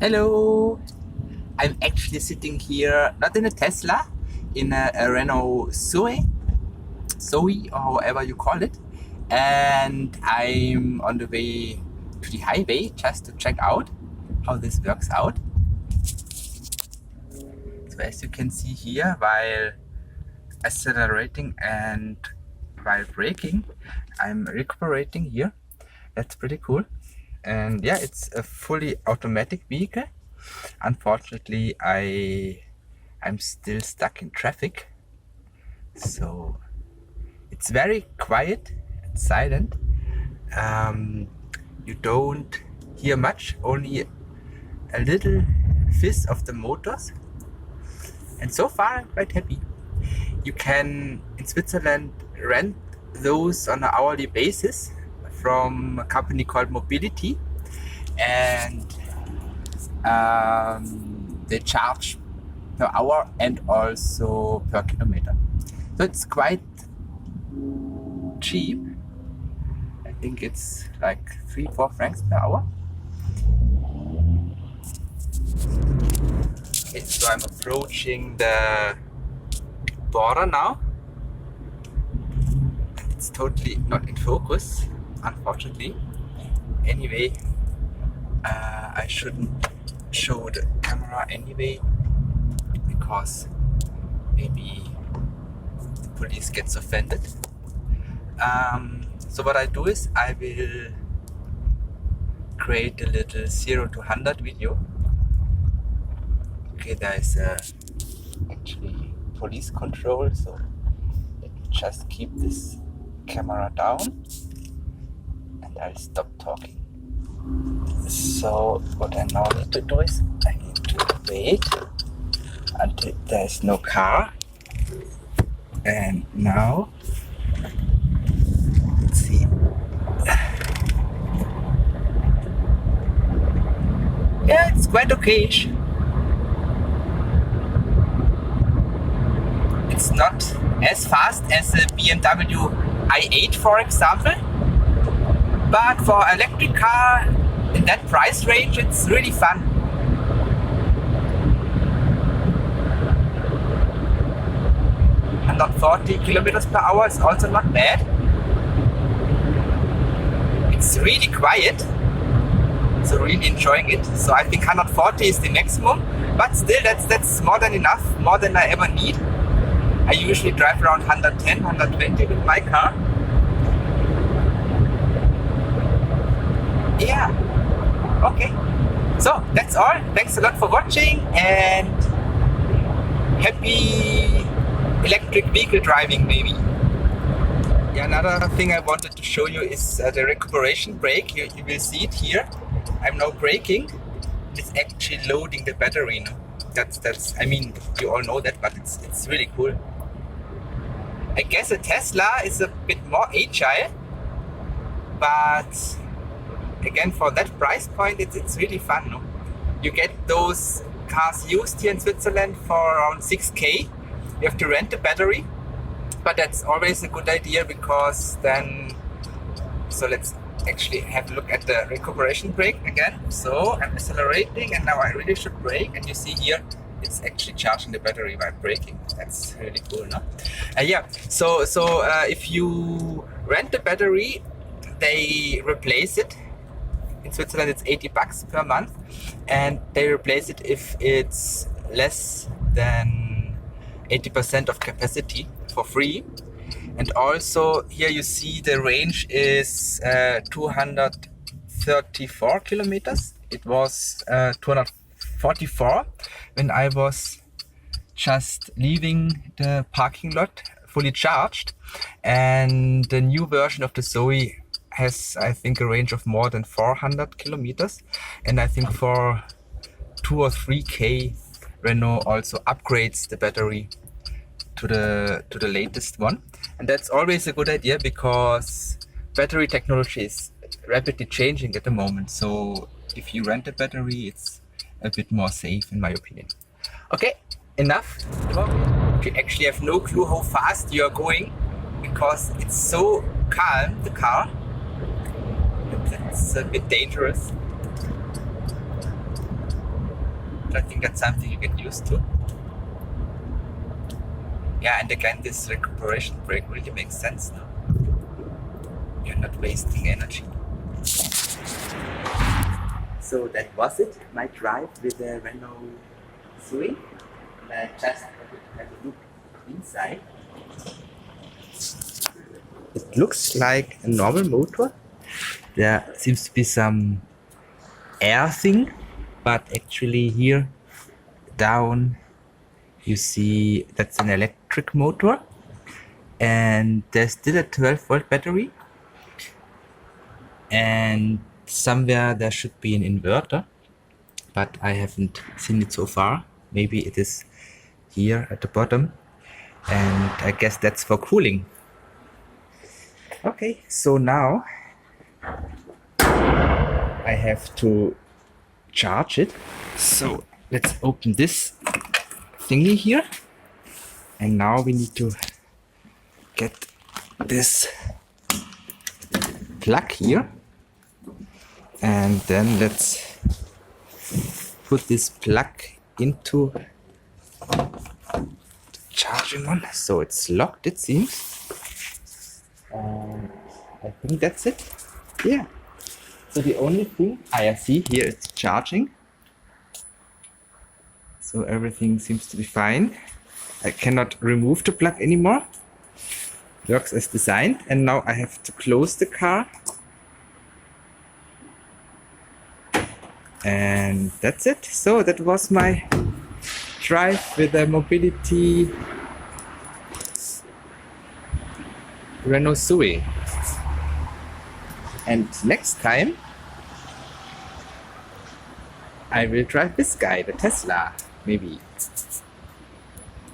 Hello! I'm actually sitting here, not in a Tesla, in a Renault Zoe, or however you call it. And I'm on the way to the highway just to check out how this works out. So as you can see here, while accelerating and while braking, I'm recuperating here. That's pretty cool. And yeah, it's a fully automatic vehicle. Unfortunately, I'm still stuck in traffic, so it's very quiet and silent. You don't hear much, only a little fizz of the motors, and so far I'm quite happy. You can in Switzerland rent those on an hourly basis from a company called Mobility, and they charge per hour and also per kilometer. So it's quite cheap. I think it's like 3-4 francs per hour. Okay, so I'm approaching the border now. It's totally not in focus, unfortunately. Anyway, I shouldn't show the camera anyway, because maybe the police gets offended. So what I do is I will create a little 0 to 100 video. Okay, there is actually police control, so let me just keep this camera down and I'll stop talking. So what I now need to do is I need to wait until there's no car. And now, let's see. Yeah, it's quite okay-ish. It's not as fast as a BMW i8, for example, but for an electric car in that price range, it's really fun. 140 kilometers per hour is also not bad. It's really quiet, so really enjoying it. So I think 140 is the maximum, but still that's more than enough, more than I ever need. I usually drive around 110, 120 with my car. Yeah, okay. So that's all. Thanks a lot for watching, and happy electric vehicle driving, maybe. Yeah, another thing I wanted to show you is the recuperation brake. You will see it here. I'm now braking. It's actually loading the battery now. That's I mean, you all know that, but it's really cool. I guess a Tesla is a bit more agile, but again, for that price point, it's really fun. No? You get those cars used here in Switzerland for around 6K. You have to rent the battery, but that's always a good idea, because then, so let's actually have a look at the recuperation brake again. So I'm accelerating, and now I really should brake, and you see here it's actually charging the battery while braking. That's really cool, no? Yeah, so if you rent the battery, they replace it. In Switzerland it's 80 bucks per month, and they replace it if it's less than 80% of capacity for free. And also here you see the range is 234 kilometers. It was 244 when I was just leaving the parking lot fully charged. And the new version of the Zoe has, I think, a range of more than 400 kilometers. And I think for 2 or 3K, Renault also upgrades the battery to the latest one. And that's always a good idea, because battery technology is rapidly changing at the moment. So if you rent a battery, it's a bit more safe, in my opinion. Okay, enough. You actually have no clue how fast you are going, because it's so calm, the car. It's a bit dangerous. think that's something you get used to. Yeah, and again, this recuperation brake really makes sense now. You're not wasting energy. So that was it, my drive with the Renault Zoe. Just have a look inside. It looks like a normal motor. There seems to be some air thing, but actually here down you see that's an electric motor, and there's still a 12-volt battery, and somewhere there should be an inverter, but I haven't seen it so far. Maybe it is here at the bottom, and I guess that's for cooling. Okay, so now I have to charge it. So let's open this thingy here, and now we need to get this plug here, and then let's put this plug into the charging one. So it's locked, it seems. I think that's it. Yeah. So the only thing I see here is charging. So everything seems to be fine. I cannot remove the plug anymore. Works as designed. And now I have to close the car. And that's it. So that was my drive with the mobility Renault Zoe. And next time I will drive this guy, the Tesla, maybe.